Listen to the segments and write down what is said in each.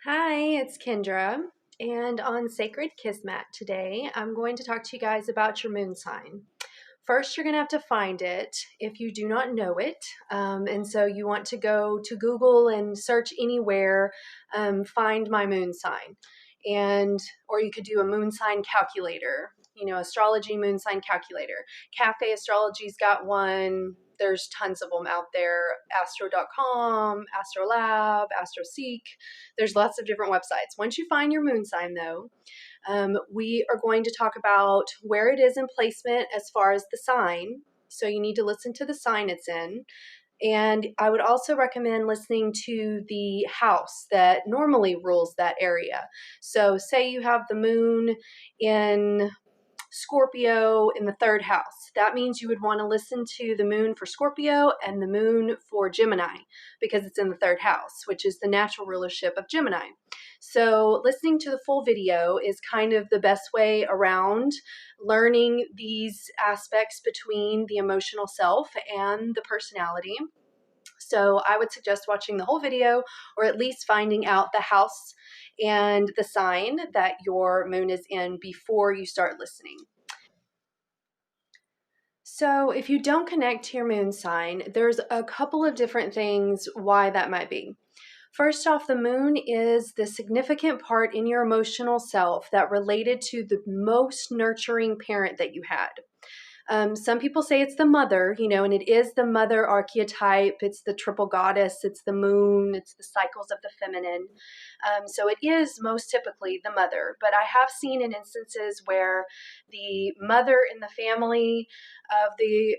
Hi, it's Kendra, and on Sacred Kismat today, I'm going to talk to you guys about your moon sign. First, you're going to have to find it if you do not know it. And so you want to go to Google and search anywhere, find my moon sign. Or you could do a moon sign calculator, astrology moon sign calculator. Cafe Astrology's got one. There's tons of them out there. Astro.com, Astrolab, AstroSeek. There's lots of different websites. Once you find your moon sign, though, we are going to talk about where it is in placement as far as the sign. So you need to listen to the sign it's in. And I would also recommend listening to the house that normally rules that area. So say you have the moon in Scorpio in the third house. That means you would want to listen to the moon for Scorpio and the moon for Gemini because it's in the third house, which is the natural rulership of Gemini. So listening to the full video is kind of the best way around learning these aspects between the emotional self and the personality. So I would suggest watching the whole video, or at least finding out the house and the sign that your moon is in before you start listening. So if you don't connect to your moon sign, there's a couple of different things why that might be. First off, the moon is the significant part in your emotional self that related to the most nurturing parent that you had. Some people say it's the mother, and it is the mother archetype. It's the triple goddess. It's the moon. It's the cycles of the feminine. So it is most typically the mother. But I have seen in instances where the mother in the family of the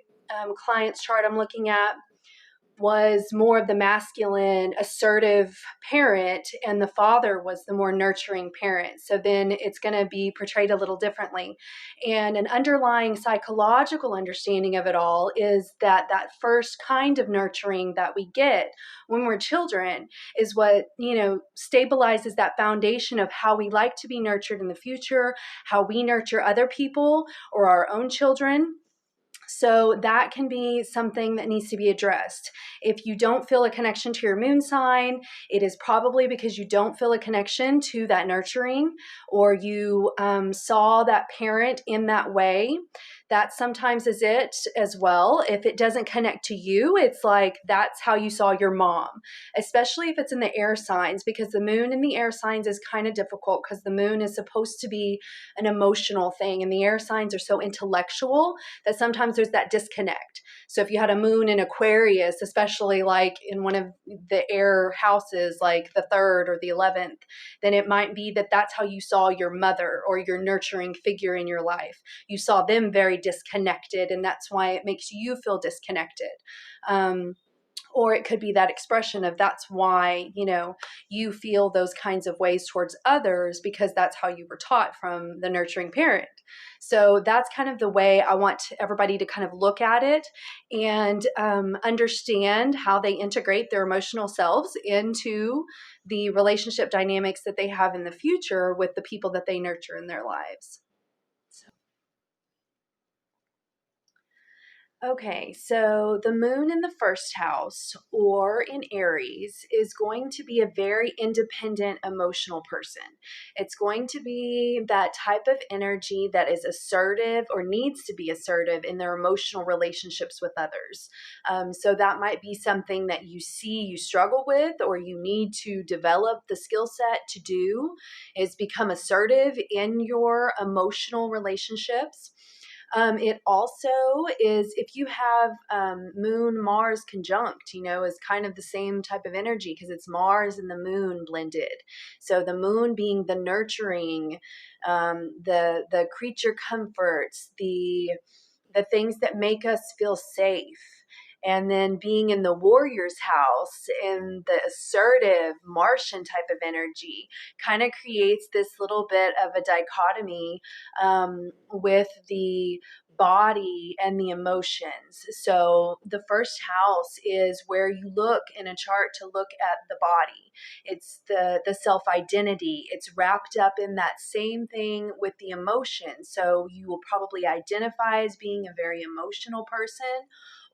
client's chart I'm looking at was more of the masculine, assertive parent, and the father was the more nurturing parent. So then it's going to be portrayed a little differently. And an underlying psychological understanding of it all is that that first kind of nurturing that we get when we're children is what, stabilizes that foundation of how we like to be nurtured in the future, how we nurture other people or our own children. So that can be something that needs to be addressed. If you don't feel a connection to your moon sign, it is probably because you don't feel a connection to that nurturing, or you saw that parent in that way. That sometimes is it as well. If it doesn't connect to you, it's like that's how you saw your mom, especially if it's in the air signs, because the moon in the air signs is kind of difficult because the moon is supposed to be an emotional thing, and the air signs are so intellectual that sometimes there's that disconnect. So if you had a moon in Aquarius, especially like in one of the air houses, like the third or the 11th, then it might be that that's how you saw your mother or your nurturing figure in your life. You saw them very disconnected, and that's why it makes you feel disconnected. Or it could be that expression of that's why, you feel those kinds of ways towards others because that's how you were taught from the nurturing parent. So that's kind of the way I want everybody to kind of look at it and understand how they integrate their emotional selves into the relationship dynamics that they have in the future with the people that they nurture in their lives. Okay, so the moon in the first house or in Aries is going to be a very independent emotional person. It's going to be that type of energy that is assertive or needs to be assertive in their emotional relationships with others. So that might be something that you see you struggle with or you need to develop the skill set to do is become assertive in your emotional relationships. It also is if you have Moon Mars conjunct, is kind of the same type of energy because it's Mars and the moon blended. So the moon being the nurturing, the creature comforts, the things that make us feel safe. And then being in the warrior's house in the assertive Martian type of energy kind of creates this little bit of a dichotomy with the body and the emotions. So the first house is where you look in a chart to look at the body. It's the self-identity. It's wrapped up in that same thing with the emotion. So you will probably identify as being a very emotional person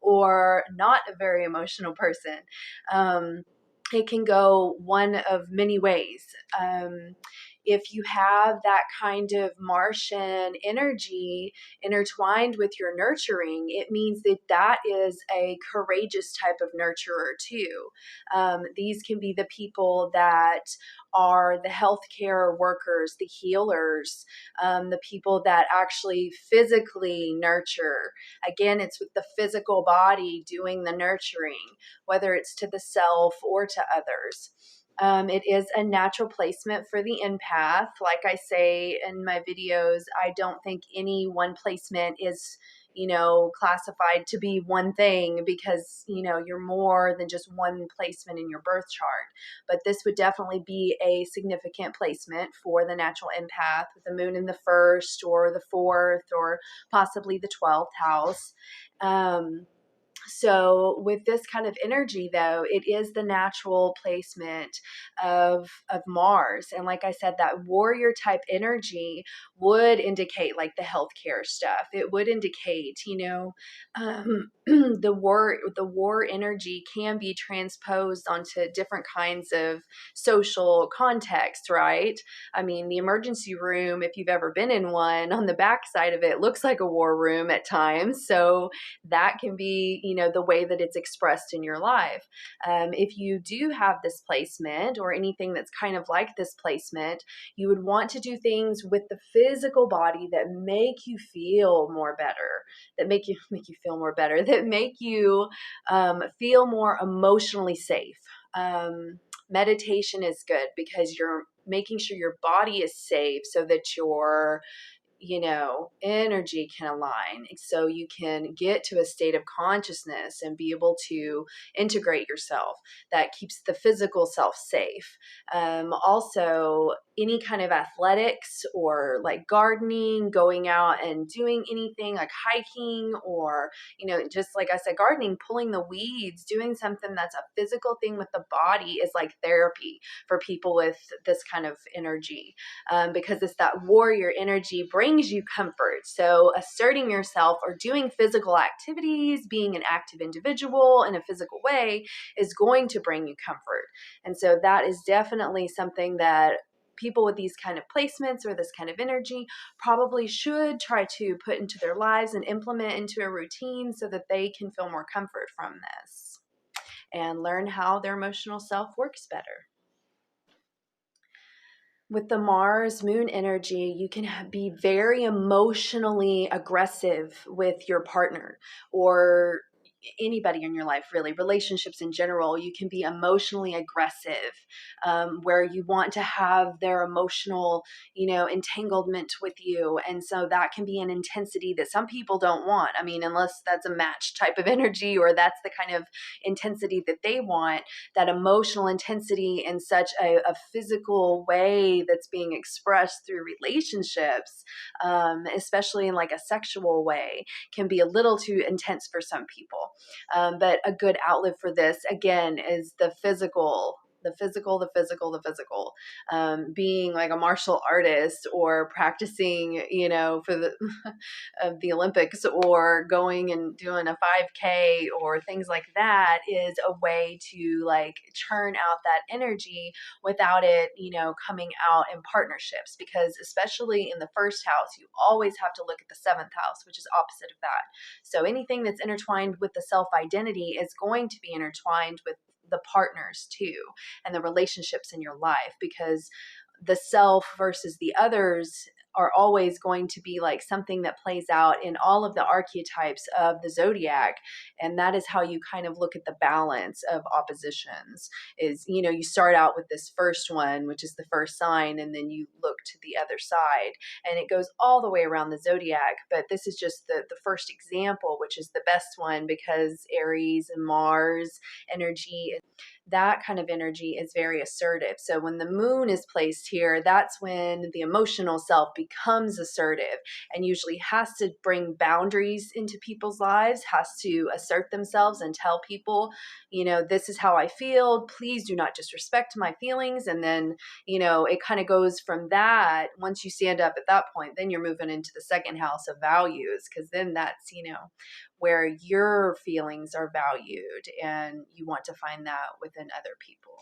or not a very emotional person. it can go one of many ways. If you have that kind of Martian energy intertwined with your nurturing, it means that that is a courageous type of nurturer too. These can be the people that are the healthcare workers, the healers, the people that actually physically nurture. Again, it's with the physical body doing the nurturing, whether it's to the self or to others. It is a natural placement for the empath. Like I say in my videos, I don't think any one placement is, classified to be one thing, because, you're more than just one placement in your birth chart. But this would definitely be a significant placement for the natural empath, with the moon in the first or the fourth or possibly the 12th house. So with this kind of energy, though, it is the natural placement of Mars. And like I said, that warrior type energy would indicate like the healthcare stuff. It would indicate, the war energy can be transposed onto different kinds of social context, right? I mean, the emergency room, if you've ever been in one, on the back side of it looks like a war room at times. So that can be, the way that it's expressed in your life. If you do have this placement or anything that's kind of like this placement, you would want to do things with the physical body that make you feel more better, that make you feel more better, that make you feel more emotionally safe. Meditation is good because you're making sure your body is safe so that your energy can align, so you can get to a state of consciousness and be able to integrate yourself. That keeps the physical self safe. Also, any kind of athletics or like gardening, going out and doing anything like hiking, or, just like I said, gardening, pulling the weeds, doing something that's a physical thing with the body is like therapy for people with this kind of energy, because it's that warrior energy brings you comfort. So asserting yourself or doing physical activities, being an active individual in a physical way, is going to bring you comfort. And so that is definitely something that people with these kind of placements or this kind of energy probably should try to put into their lives and implement into a routine so that they can feel more comfort from this and learn how their emotional self works better. With the Mars moon energy, you can be very emotionally aggressive with your partner or anybody in your life, really. Relationships in general, you can be emotionally aggressive, where you want to have their emotional, entanglement with you. And so that can be an intensity that some people don't want. I mean, unless that's a match type of energy or that's the kind of intensity that they want, that emotional intensity in such a physical way that's being expressed through relationships, especially in like a sexual way, can be a little too intense for some people. But a good outlet for this, again, is the physical, being like a martial artist or practicing, for the Olympics, or going and doing a 5K or things like that, is a way to like churn out that energy without it, coming out in partnerships. Because especially in the first house, you always have to look at the seventh house, which is opposite of that. So anything that's intertwined with the self identity is going to be intertwined with the partners too, and the relationships in your life, because the self versus the others are always going to be like something that plays out in all of the archetypes of the zodiac. And that is how you kind of look at the balance of oppositions, is, you start out with this first one, which is the first sign, and then you look to the other side, and it goes all the way around the zodiac. But this is just the first example, which is the best one, because Aries and Mars energy, that kind of energy is very assertive. So when the moon is placed here, that's when the emotional self becomes assertive and usually has to bring boundaries into people's lives, has to assert themselves and tell people, this is how I feel. Please do not disrespect my feelings. And then, it kind of goes from that. Once you stand up at that point, then you're moving into the second house of values, because then that's, where your feelings are valued, and you want to find that within other people.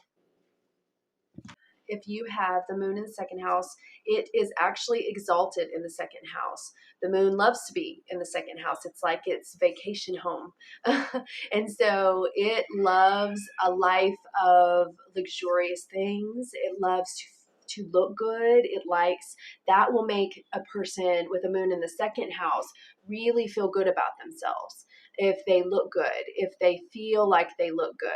If you have the moon in the second house, it is actually exalted in the second house. The moon loves to be in the second house. It's like its vacation home. And so it loves a life of luxurious things. It loves to look good. It likes, that will make a person with a moon in the second house really feel good about themselves. If they look good, if they feel like they look good,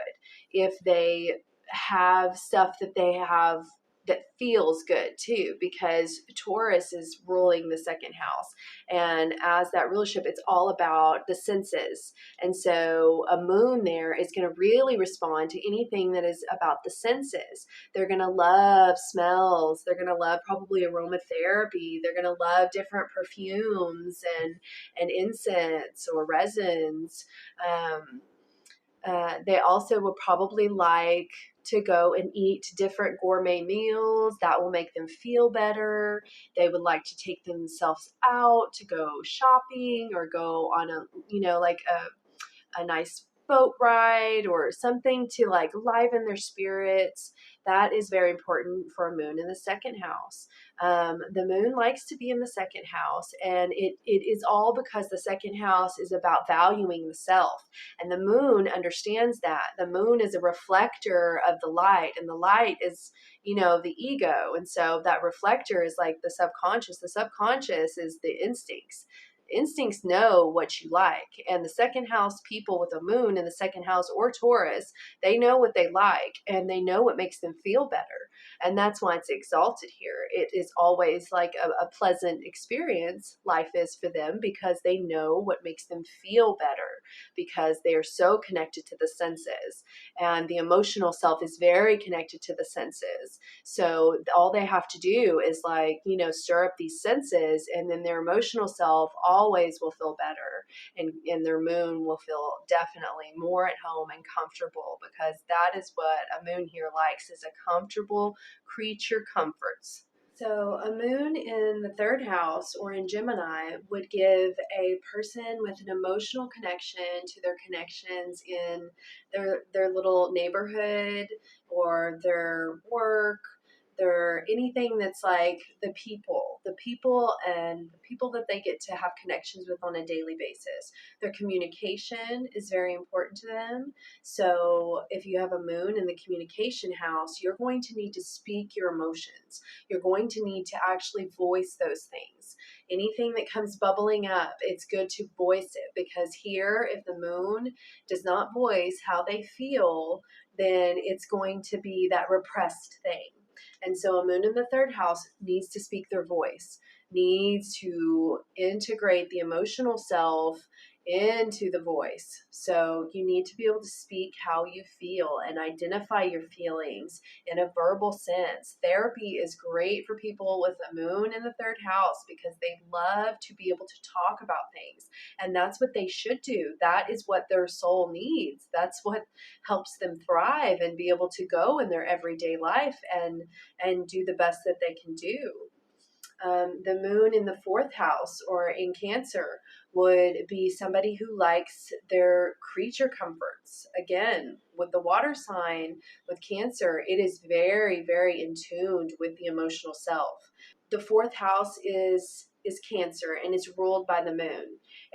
if they have stuff that they have that feels good too, because Taurus is ruling the second house. And as that rulership, it's all about the senses. And so a moon there is going to really respond to anything that is about the senses. They're going to love smells. They're going to love probably aromatherapy. They're going to love different perfumes and incense or resins. They also will probably like to go and eat different gourmet meals that will make them feel better. They would like to take themselves out to go shopping or go on a nice boat ride or something to like liven their spirits. That is very important for a moon in the second house. The moon likes to be in the second house, and it is all because the second house is about valuing the self. And the moon understands that. The moon is a reflector of the light, and the light is, the ego. And so that reflector is like the subconscious. The subconscious is the instincts. Instincts know what you like. And the second house people with a moon in the second house or Taurus, they know what they like and they know what makes them feel better. And that's why it's exalted here. It is always like a pleasant experience, life is for them, because they know what makes them feel better, because they are so connected to the senses. And the emotional self is very connected to the senses. So all they have to do is stir up these senses, and then their emotional self always will feel better. And their moon will feel definitely more at home and comfortable, because that is what a moon here likes, is a comfortable creature comforts. So a moon in the third house or in Gemini would give a person with an emotional connection to their connections in their little neighborhood or their work, their anything that's like the people and the people that they get to have connections with on a daily basis. Their communication is very important to them. So if you have a moon in the communication house, you're going to need to speak your emotions. You're going to need to actually voice those things. Anything that comes bubbling up, it's good to voice it, because here, if the moon does not voice how they feel, then it's going to be that repressed thing. And so a moon in the third house needs to speak their voice, needs to integrate the emotional self into the voice. So you need to be able to speak how you feel and identify your feelings in a verbal sense. Therapy is great for people with a moon in the third house, because they love to be able to talk about things. And that's what they should do. That is what their soul needs. That's what helps them thrive and be able to go in their everyday life and do the best that they can do. The moon in the fourth house or in Cancer would be somebody who likes their creature comforts. Again, with the water sign, with Cancer, it is very, very in tune with the emotional self. The fourth house is Cancer, and it's ruled by the moon.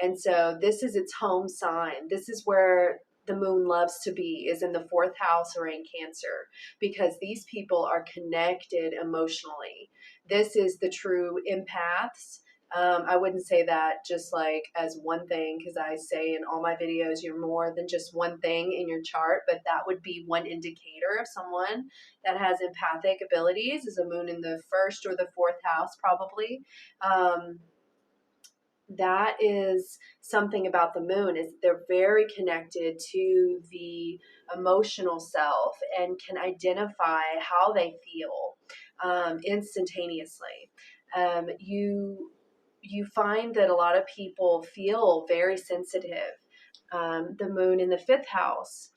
And so this is its home sign. This is where the moon loves to be, is in the fourth house or in Cancer, because these people are connected emotionally. This is the true empaths. I wouldn't say that just like as one thing, because I say in all my videos, you're more than just one thing in your chart, but that would be one indicator of someone that has empathic abilities, is a moon in the first or the fourth house, probably. That is something about the moon, is they're very connected to the emotional self and can identify how they feel instantaneously. You find that a lot of people feel very sensitive. The moon in the fifth house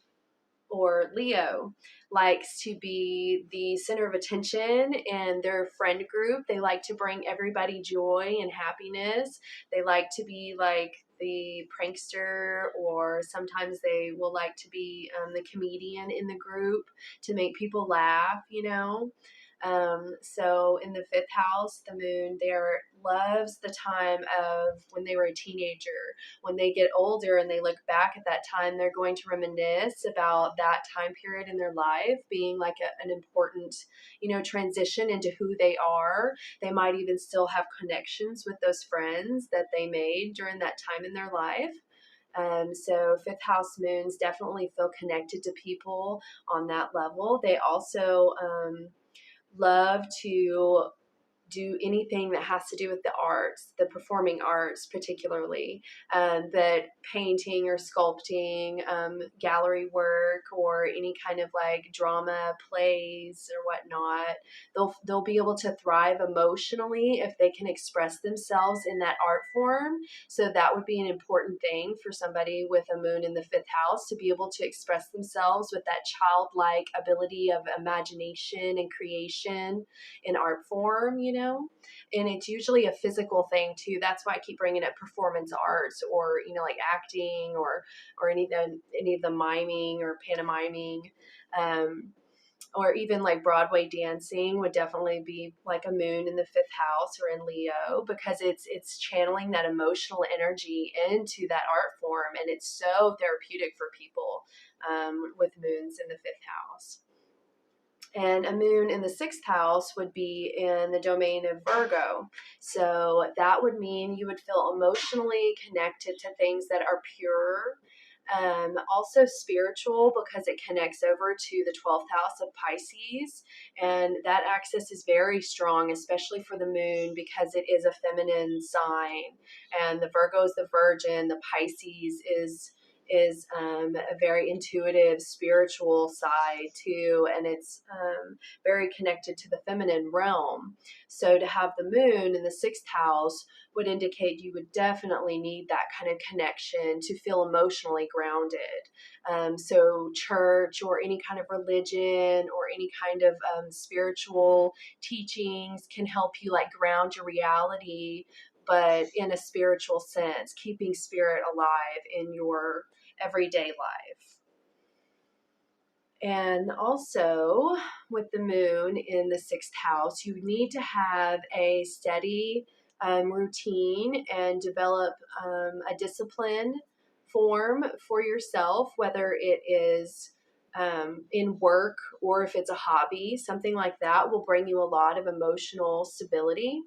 or Leo likes to be the center of attention in their friend group. They like to bring everybody joy and happiness. They like to be like the prankster, or sometimes they will like to be the comedian in the group to make people laugh, you know. So in the fifth house, the moon there loves the time of when they were a teenager. When they get older and they look back at that time, they're going to reminisce about that time period in their life being like an important, you know, transition into who they are. They might even still have connections with those friends that they made during that time in their life. So fifth house moons definitely feel connected to people on that level. They also love to do anything that has to do with the arts, the performing arts particularly, but painting or sculpting, gallery work, or any kind of like drama, plays or whatnot. They'll be able to thrive emotionally if they can express themselves in that art form. So that would be an important thing for somebody with a moon in the fifth house, to be able to express themselves with that childlike ability of imagination and creation in art form, you know. And it's usually a physical thing too. That's why I keep bringing up performance arts, or, you know, like acting, or any of the miming or pantomiming, or even like Broadway dancing would definitely be like a moon in the fifth house or in Leo, because it's channeling that emotional energy into that art form, and it's so therapeutic for people with moons in the fifth house. And a moon in the sixth house would be in the domain of Virgo. So that would mean you would feel emotionally connected to things that are pure, also spiritual, because it connects over to the 12th house of Pisces. And that axis is very strong, especially for the moon, because it is a feminine sign. And the Virgo is the virgin, the Pisces is a very intuitive spiritual side too, and it's very connected to the feminine realm. So to have the moon in the sixth house would indicate you would definitely need that kind of connection to feel emotionally grounded. So church or any kind of religion or any kind of spiritual teachings can help you like ground your reality, but in a spiritual sense, keeping spirit alive in your everyday life. And also, with the moon in the sixth house, you need to have a steady routine and develop a discipline form for yourself, whether it is in work or if it's a hobby. Something like that will bring you a lot of emotional stability,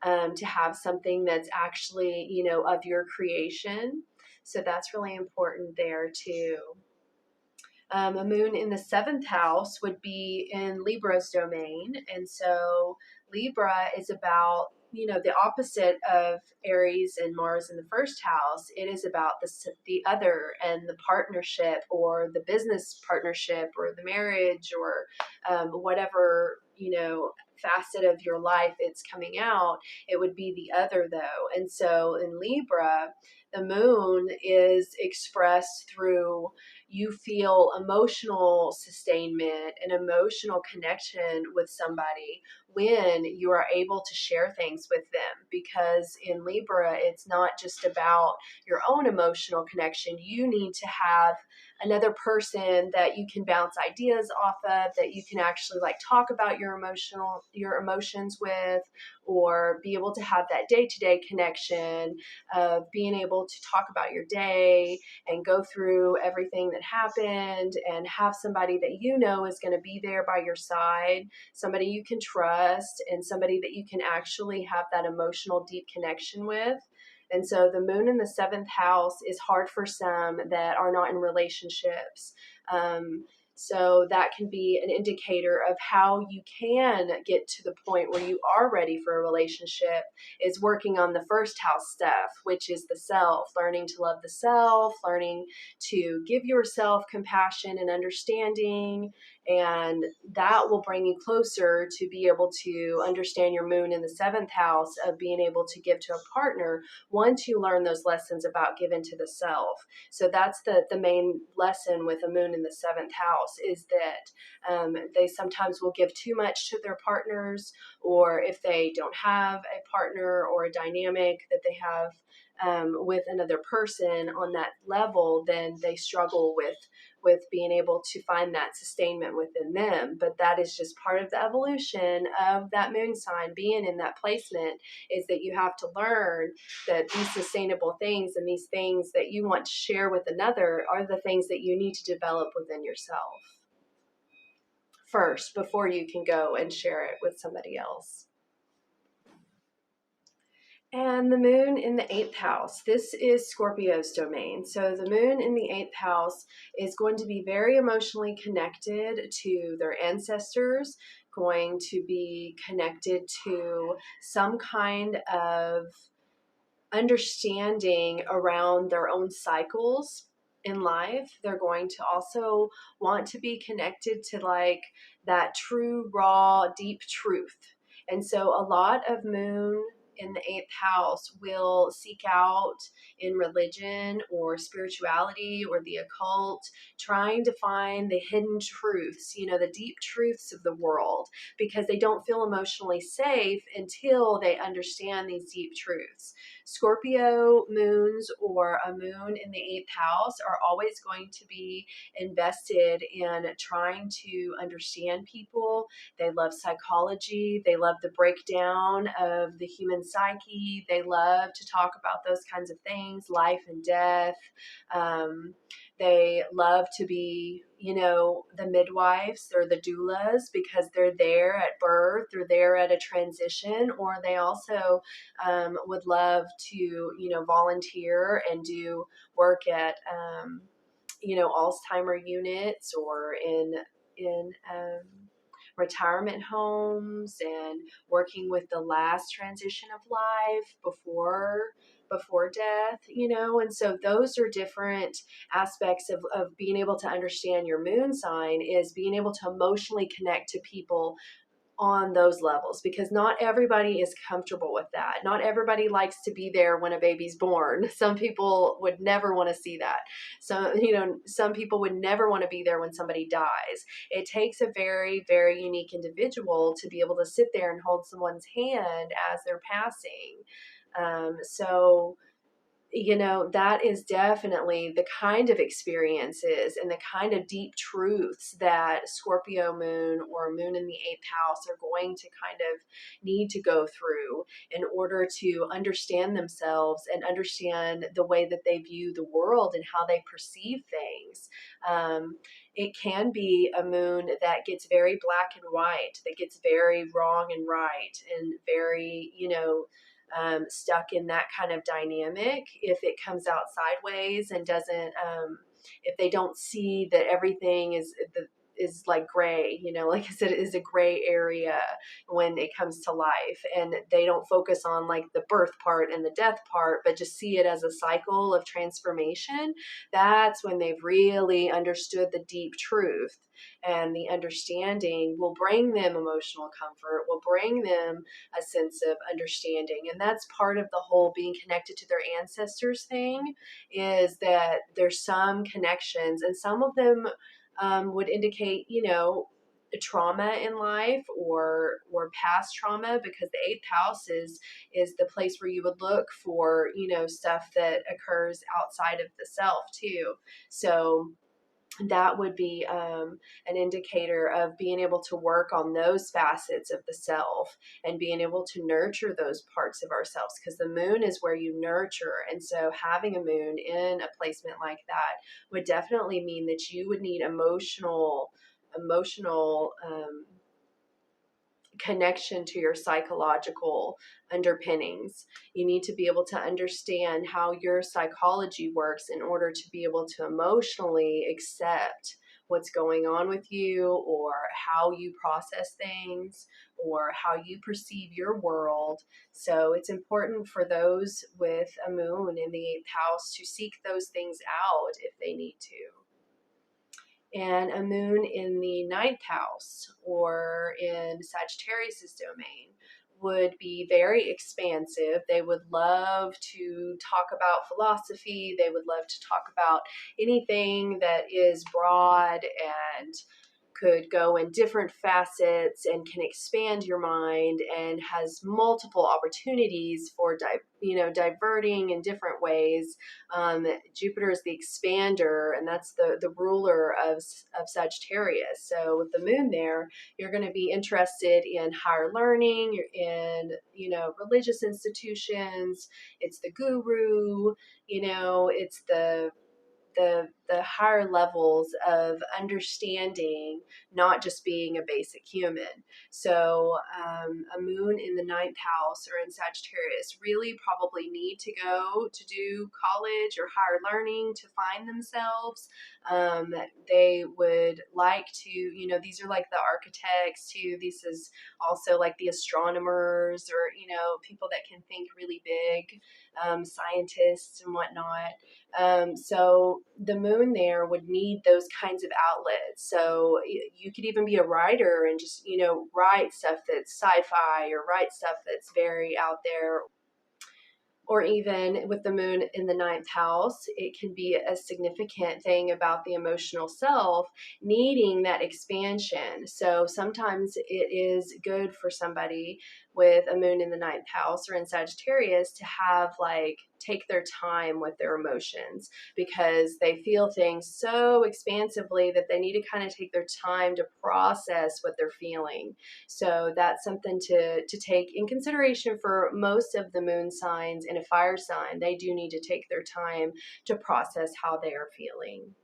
to have something that's actually, you know, of your creation. So that's really important there too. A moon in the seventh house would be in Libra's domain. And so Libra is about, you know, the opposite of Aries and Mars in the first house. It is about the other, and the partnership, or the business partnership, or the marriage, or whatever, you know, facet of your life it's coming out. It would be the other though. And so in Libra, the moon is expressed through, you feel emotional sustainment and emotional connection with somebody when you are able to share things with them. Because in Libra, it's not just about your own emotional connection. You need to have another person that you can bounce ideas off of, that you can actually like talk about your emotions with, or be able to have that day-to-day connection of being able to talk about your day and go through everything that happened, and have somebody that you know is going to be there by your side, somebody you can trust, and somebody that you can actually have that emotional deep connection with. And so the moon in the seventh house is hard for some that are not in relationships. So that can be an indicator of how you can get to the point where you are ready for a relationship, is working on the first house stuff, which is the self, learning to love the self, learning to give yourself compassion and understanding. And that will bring you closer to be able to understand your moon in the seventh house, of being able to give to a partner once you learn those lessons about giving to the self. So that's the main lesson with a moon in the seventh house, is that they sometimes will give too much to their partners, or if they don't have a partner or a dynamic that they have with another person on that level, then they struggle with being able to find that sustainment within them. But that is just part of the evolution of that moon sign being in that placement, is that you have to learn that these sustainable things and these things that you want to share with another are the things that you need to develop within yourself first before you can go and share it with somebody else. And the moon in the 8th house. This is Scorpio's domain. So the moon in the 8th house is going to be very emotionally connected to their ancestors, going to be connected to some kind of understanding around their own cycles in life. They're going to also want to be connected to like that true, raw, deep truth. And so a lot of moon in the 8th house will seek out in religion or spirituality or the occult, trying to find the hidden truths, the deep truths of the world, because they don't feel emotionally safe until they understand these deep truths. Scorpio moons or a moon in the 8th house are always going to be invested in trying to understand people. They love psychology. They love the breakdown of the human psyche. They love to talk about those kinds of things, life and death. They love to be, the midwives or the doulas, because they're there at birth, they're there at a transition, or they also would love to, volunteer and do work at, Alzheimer units or in retirement homes, and working with the last transition of life before death, and so those are different aspects of being able to understand your moon sign, is being able to emotionally connect to people on those levels, because not everybody is comfortable with that. Not everybody likes to be there when a baby's born. Some people would never want to see that. So, some people would never want to be there when somebody dies. It takes a very, very unique individual to be able to sit there and hold someone's hand as they're passing. So that is definitely the kind of experiences and the kind of deep truths that Scorpio moon or moon in the 8th house are going to kind of need to go through in order to understand themselves and understand the way that they view the world and how they perceive things. It can be a moon that gets very black and white, that gets very wrong and right, and very, stuck in that kind of dynamic. If it comes out sideways and doesn't, if they don't see that everything is like gray, like I said, it is a gray area when it comes to life, and they don't focus on like the birth part and the death part, but just see it as a cycle of transformation. That's when they've really understood the deep truth, and the understanding will bring them emotional comfort, will bring them a sense of understanding. And that's part of the whole being connected to their ancestors thing, is that there's some connections, and some of them would indicate, trauma in life or past trauma, because the 8th house is the place where you would look for, stuff that occurs outside of the self too. So that would be an indicator of being able to work on those facets of the self and being able to nurture those parts of ourselves, because the moon is where you nurture. And so having a moon in a placement like that would definitely mean that you would need emotional connection to your psychological underpinnings. You need to be able to understand how your psychology works in order to be able to emotionally accept what's going on with you, or how you process things, or how you perceive your world. So it's important for those with a moon in the 8th house to seek those things out if they need to. And a moon in the 9th house or in Sagittarius's domain would be very expansive. They would love to talk about philosophy. They would love to talk about anything that is broad and could go in different facets and can expand your mind and has multiple opportunities for diverting in different ways. Jupiter is the expander, and that's the ruler of Sagittarius. So with the moon there, you're going to be interested in higher learning, you're in, religious institutions. It's the guru, it's the higher levels of understanding, not just being a basic human. So a moon in the ninth house or in Sagittarius really probably need to go to do college or higher learning to find themselves. They would like to, these are like the architects too. This is also like the astronomers or, people that can think really big, scientists and whatnot. So the moon there would need those kinds of outlets. So you could even be a writer and just, write stuff that's sci-fi or write stuff that's very out there. Or even with the moon in the ninth house, it can be a significant thing about the emotional self needing that expansion. So sometimes it is good for somebody with a moon in the ninth house or in Sagittarius to have take their time with their emotions, because they feel things so expansively that they need to kind of take their time to process what they're feeling. So that's something to take in consideration for most of the moon signs in a fire sign. They do need to take their time to process how they are feeling.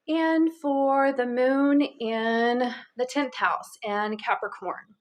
And for the moon in the 10th house and Capricorn,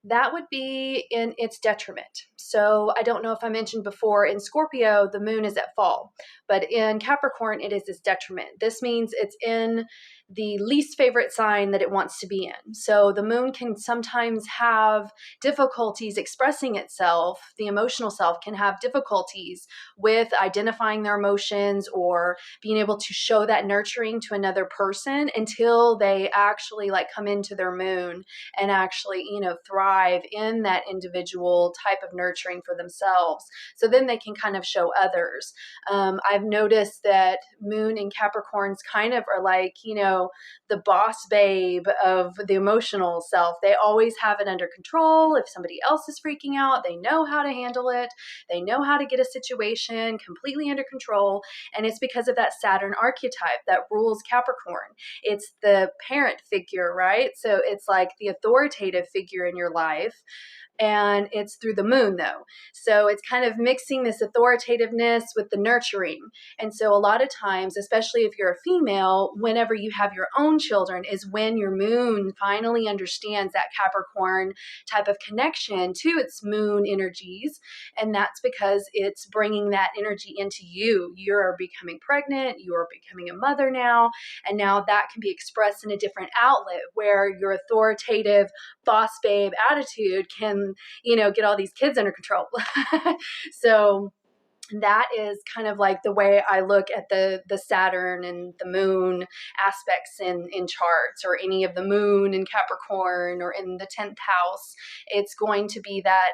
that would be in its detriment. So I don't know if I mentioned before, in Scorpio, the moon is at fall, but in Capricorn, it is its detriment. This means it's in the least favorite sign that it wants to be in. So the moon can sometimes have difficulties expressing itself. The emotional self can have difficulties with identifying their emotions or being able to show that nurturing to another person until they actually come into their moon and actually, thrive in that individual type of nurturing for themselves. So then they can kind of show others. I've noticed that moon and Capricorns kind of are the boss babe of the emotional self. They always have it under control. If somebody else is freaking out, they know how to handle it. They know how to get a situation completely under control. And it's because of that Saturn archetype that rules Capricorn. It's the parent figure, right? So it's like the authoritative figure in your life. And it's through the moon, though. So it's kind of mixing this authoritativeness with the nurturing. And so a lot of times, especially if you're a female, whenever you have your own children is when your moon finally understands that Capricorn type of connection to its moon energies. And that's because it's bringing that energy into you. You're becoming pregnant, you're becoming a mother now, and now that can be expressed in a different outlet where your authoritative boss babe attitude can get all these kids under control. So that is kind of like the way I look at the Saturn and the moon aspects in charts, or any of the moon in Capricorn or in the 10th house. It's going to be that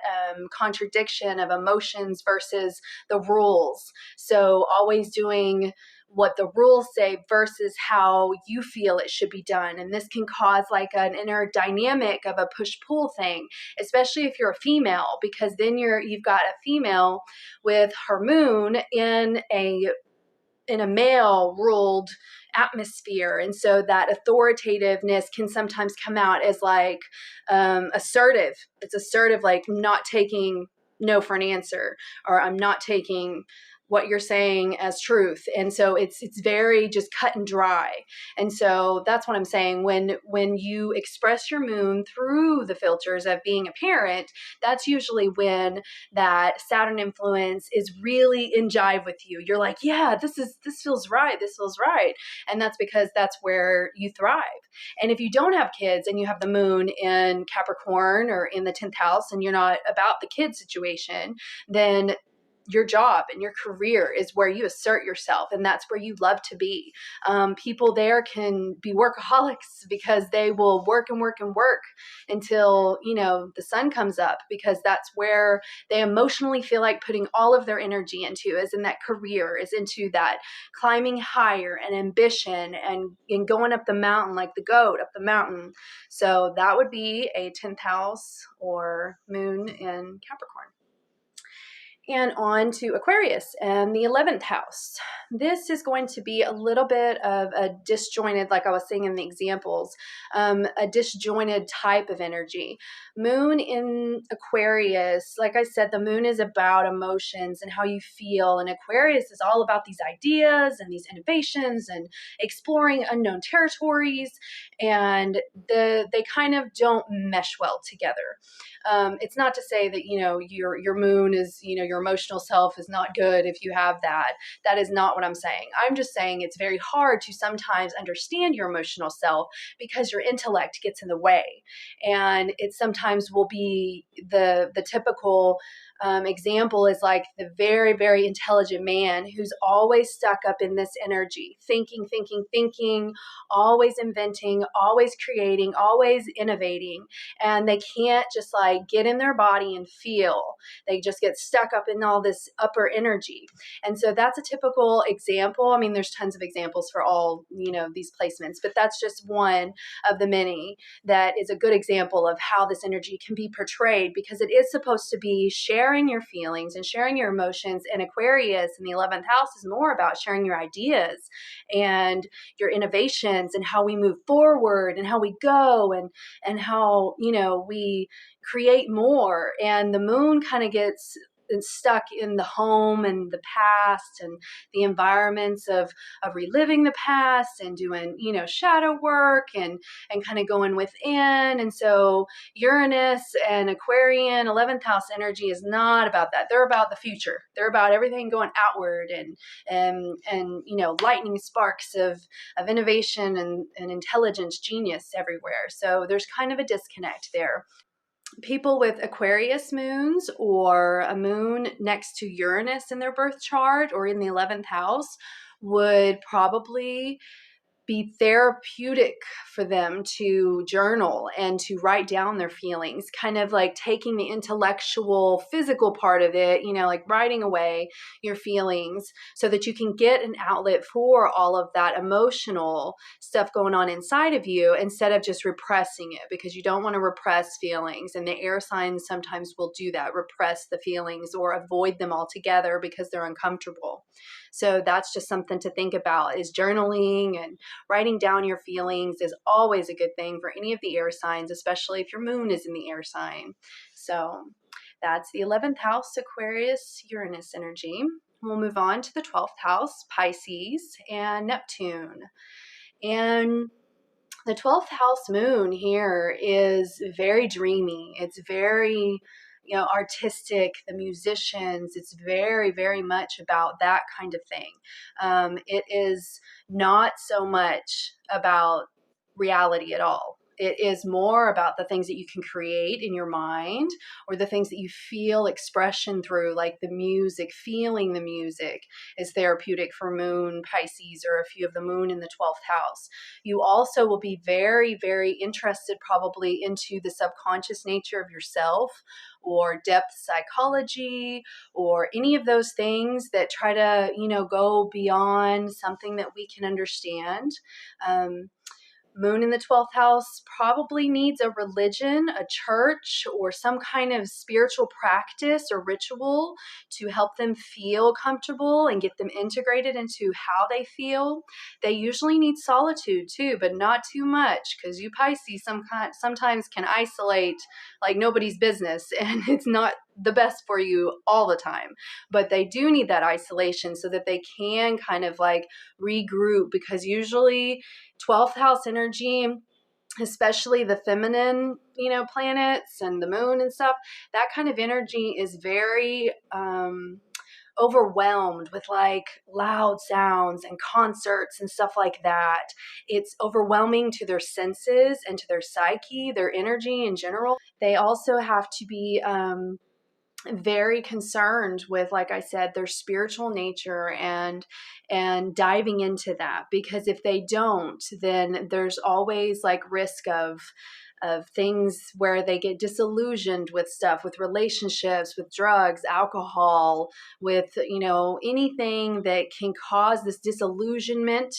contradiction of emotions versus the rules. So always doing what the rules say versus how you feel it should be done. And this can cause an inner dynamic of a push-pull thing, especially if you're a female, because then you've got a female with her moon in a male ruled atmosphere. And so that authoritativeness can sometimes come out as assertive. It's assertive, not taking no for an answer, or I'm not taking what you're saying as truth. And so it's very just cut and dry. And so that's what I'm saying. When you express your moon through the filters of being a parent, that's usually when that Saturn influence is really in jive with you. You're like, yeah, this feels right. This feels right. And that's because that's where you thrive. And if you don't have kids and you have the moon in Capricorn or in the 10th house and you're not about the kid situation, then your job and your career is where you assert yourself, and that's where you love to be. People there can be workaholics because they will work and work and work until, the sun comes up, because that's where they emotionally feel like putting all of their energy into, is in that career, is into that climbing higher and ambition and going up the mountain like the goat up the mountain. So that would be a 10th house or moon in Capricorn. And on to Aquarius and the 11th house. This is going to be a little bit of a disjointed, like I was saying in the examples, a disjointed type of energy. Moon in Aquarius, like I said, the moon is about emotions and how you feel. And Aquarius is all about these ideas and these innovations and exploring unknown territories. And they kind of don't mesh well together. It's not to say that, your moon is, your emotional self is not good if you have that. That is not what I'm saying. I'm just saying it's very hard to sometimes understand your emotional self because your intellect gets in the way. And it sometimes will be the typical example is like the very, very intelligent man who's always stuck up in this energy, thinking, always inventing, always creating, always innovating. And they can't just like get in their body and feel. They just get stuck up in all this upper energy. And so that's a typical example. I mean, there's tons of examples for all, these placements, but that's just one of the many that is a good example of how this energy can be portrayed, because it is supposed to be sharing your feelings and sharing your emotions. And Aquarius in the 11th house is more about sharing your ideas and your innovations and how we move forward and how we go and how, we create more. And the moon kind of gets stuck in the home and the past and the environments of reliving the past and doing, shadow work and kind of going within. And so Uranus and Aquarian 11th house energy is not about that. They're about the future. They're about everything going outward and lightning sparks of innovation and intelligence, genius everywhere. So there's kind of a disconnect there. People with Aquarius moons or a moon next to Uranus in their birth chart or in the 11th house would probably be therapeutic for them to journal and to write down their feelings, kind of like taking the intellectual, physical part of it, like writing away your feelings so that you can get an outlet for all of that emotional stuff going on inside of you instead of just repressing it, because you don't want to repress feelings. And the air signs sometimes will do that, repress the feelings or avoid them altogether because they're uncomfortable. So that's just something to think about, is journaling and writing down your feelings is always a good thing for any of the air signs, especially if your moon is in the air sign. So that's the 11th house, Aquarius, Uranus energy. We'll move on to the 12th house, Pisces and Neptune. And the 12th house moon here is very dreamy. It's very, artistic, the musicians. It's very, very much about that kind of thing. It is not so much about reality at all. It is more about the things that you can create in your mind or the things that you feel expression through, like the music. Feeling the music is therapeutic for moon, Pisces, or if you have the moon in the 12th house. You also will be very, very interested probably into the subconscious nature of yourself or depth psychology or any of those things that try to, go beyond something that we can understand. Moon in the 12th house probably needs a religion, a church, or some kind of spiritual practice or ritual to help them feel comfortable and get them integrated into how they feel. They usually need solitude too, but not too much, because you Pisces sometimes can isolate like nobody's business, and it's not the best for you all the time. But they do need that isolation so that they can kind of like regroup, because usually 12th house energy, especially the feminine, planets and the moon and stuff, that kind of energy is very overwhelmed with like loud sounds and concerts and stuff like that. It's overwhelming to their senses and to their psyche, their energy in general. They also have to be very concerned with, like I said, their spiritual nature and diving into that, because if they don't, then there's always like risk of things where they get disillusioned with stuff, with relationships, with drugs, alcohol, with, anything that can cause this disillusionment.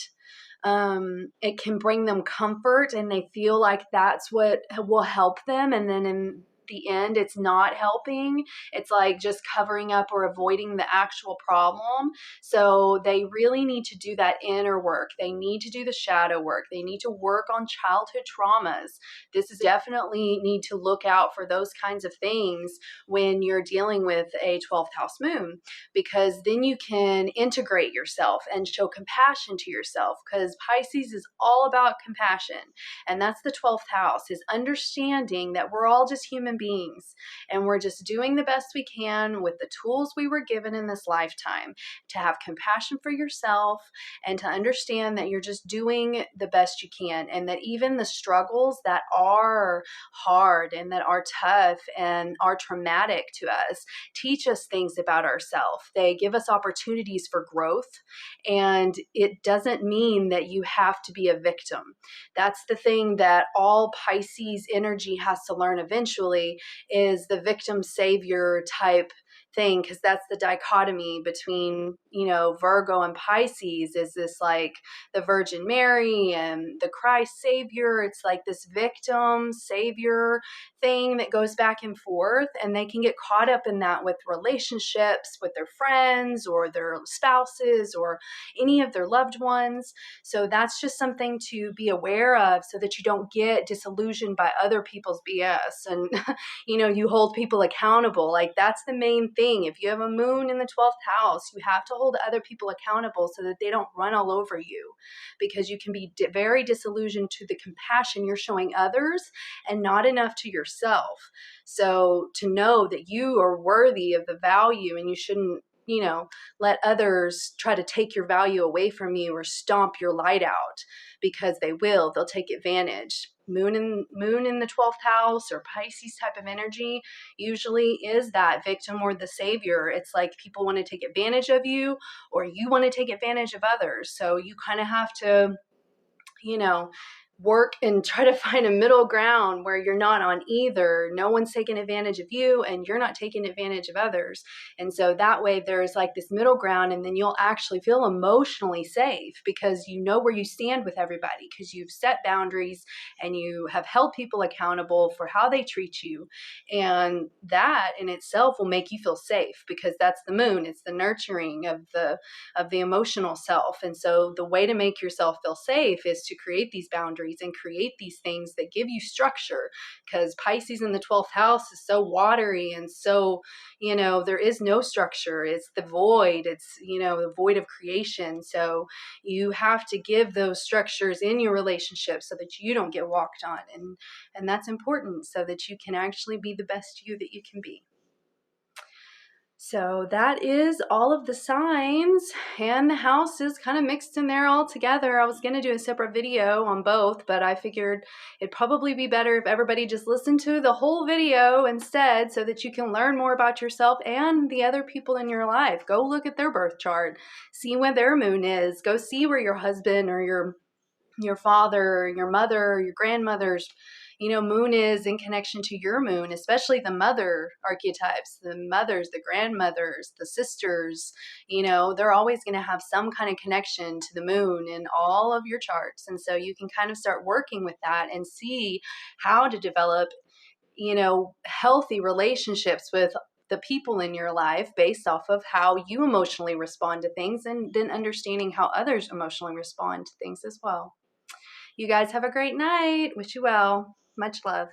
It can bring them comfort and they feel like that's what will help them. And then in the end, it's not helping. It's like just covering up or avoiding the actual problem. So they really need to do that inner work. They need to do the shadow work. They need to work on childhood traumas. This is definitely need to look out for those kinds of things when you're dealing with a 12th house moon, because then you can integrate yourself and show compassion to yourself, because Pisces is all about compassion. And that's the 12th house, is understanding that we're all just human beings and we're just doing the best we can with the tools we were given in this lifetime, to have compassion for yourself and to understand that you're just doing the best you can, and that even the struggles that are hard and that are tough and are traumatic to us teach us things about ourselves. They give us opportunities for growth, and it doesn't mean that you have to be a victim. That's the thing that all Pisces energy has to learn eventually, is the victim savior type thing, because that's the dichotomy between, Virgo and Pisces, is this like the Virgin Mary and the Christ Savior. It's like this victim savior thing that goes back and forth, and they can get caught up in that with relationships with their friends or their spouses or any of their loved ones. So that's just something to be aware of, so that you don't get disillusioned by other people's BS and you hold people accountable. Like, that's the main thing. If you have a moon in the 12th house, you have to hold other people accountable so that they don't run all over you, because you can be very disillusioned to the compassion you're showing others and not enough to yourself. So to know that you are worthy of the value, and you shouldn't, let others try to take your value away from you or stomp your light out, because they will. They'll take advantage. Moon in the 12th house or Pisces type of energy usually is that victim or the savior. It's like people want to take advantage of you, or you want to take advantage of others. So you kind of have to, work and try to find a middle ground where you're not on either. No one's taking advantage of you and you're not taking advantage of others. And so that way there's like this middle ground, and then you'll actually feel emotionally safe, because you know where you stand with everybody, because you've set boundaries and you have held people accountable for how they treat you. And that in itself will make you feel safe, because that's the moon. It's the nurturing of the emotional self. And so the way to make yourself feel safe is to create these boundaries and create these things that give you structure, because Pisces in the 12th house is so watery and so, there is no structure. It's the void. It's, the void of creation. So you have to give those structures in your relationship so that you don't get walked on. And that's important, so that you can actually be the best you that you can be. So that is all of the signs, and the house is kind of mixed in there all together. I was going to do a separate video on both, but I figured it'd probably be better if everybody just listened to the whole video instead, so that you can learn more about yourself and the other people in your life. Go look at their birth chart, see where their moon is, go see where your husband or your father, your mother, your grandmother's moon is in connection to your moon, especially the mother archetypes, the mothers, the grandmothers, the sisters. They're always going to have some kind of connection to the moon in all of your charts. And so you can kind of start working with that and see how to develop, healthy relationships with the people in your life based off of how you emotionally respond to things, and then understanding how others emotionally respond to things as well. You guys have a great night. Wish you well. Much love.